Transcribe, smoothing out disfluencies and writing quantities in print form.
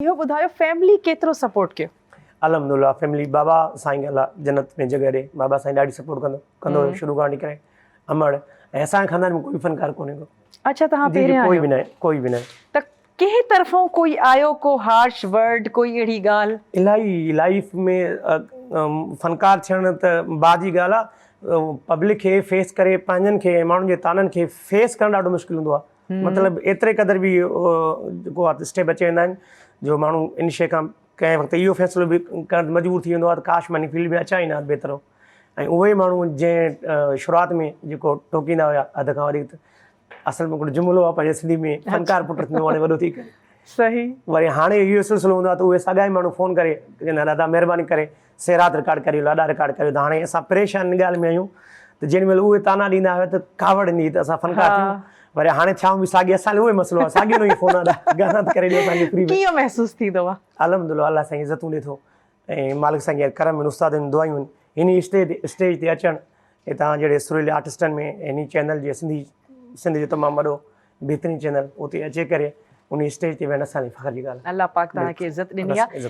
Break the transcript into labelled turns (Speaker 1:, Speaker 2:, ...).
Speaker 1: इहो ॿुधायो फैमिली केतिरो सपोर्ट कयो?
Speaker 2: अलहमदुल्ला फैमिली बाबा साईं अल्लाह जन्नत में जगह ॾे। बाबा साईं ॾाढी सपोर्ट कंदो हुयो शुरू खां वठी करे अमड़। ऐं असांजे ख़ानदान में कोई फनकार कोन्हे को।
Speaker 1: अच्छा, तव्हां
Speaker 2: जी जी
Speaker 1: पहिरियां
Speaker 2: कोई
Speaker 1: आहियो?
Speaker 2: भी न, कोई भी न।
Speaker 1: त कंहिं तरफ़ों कोई आयो, को हार्श वर्ड, कोई अहिड़ी ॻाल्हि?
Speaker 2: इलाही लाइफ में फनकार थियण त बाजी ॻाल्हि आहे। पब्लिक खे फेस करे पंहिंजनि खे माण्हुनि जे ताननि खे फेस करणु ॾाढो मुश्किल हूंदो आहे। मतिलबु एतिरे क़दर बि जेको आहे स्टेप अची वेंदा आहिनि जो माण्हू इन शइ खां कंहिं वक़्तु इहो फ़ैसिलो बि करणु मजबूर थी वेंदो आहे त काश मां इन फील्ड में अचां ई न बेहतरो। ऐं उहे माण्हू जंहिं शुरूआति में जेको टोकींदा हुया हद खां वधीक, असल में हिकिड़ो जुमिलो आहे पंहिंजे सिंधी में, फनकार पुट थींदो हाणे वॾो थी करे।
Speaker 1: सही।
Speaker 2: वरी हाणे इहो सिलसिलो हूंदो आहे त उहे साॻा ई माण्हू फ़ोन करे चवंदा दादा महिरबानी करे सेरात रिकॉर्ड करियो, लाॾा रिकॉर्ड करियो। त हाणे असां परेशान इन ॻाल्हि में आहियूं त जेॾी महिल उहे ताना ॾींदा हुआ त कावड़ ईंदी त असां फनकार थियूं। वरी हाणे थियाऊं बि साॻी, असांजो उहो मसइलो आहे, साॻियो ई फ़ोन आहे गाना त करे ॾियो असांखे फ्री में।
Speaker 1: कीअं महसूसु थींदो आहे?
Speaker 2: अलहमदुल्ला अल्लाह साईं इज़तूं ॾिए थो ऐं मालिक साईं जा करम आहिनि, उस्तादनि जी दुआयूं आहिनि। इन स्टेज ते अचणु हितां जहिड़े सुरीले आर्टिस्टनि में इन चैनल जे सिंध जो तमामु वॾो बहितरीनु चैनल उते अची करे उन स्टेज ते वेहण असांजी फ़ख्र जी ॻाल्हि आहे।
Speaker 1: अल्लाह पाक तव्हांखे इज़त ॾिनी आहे।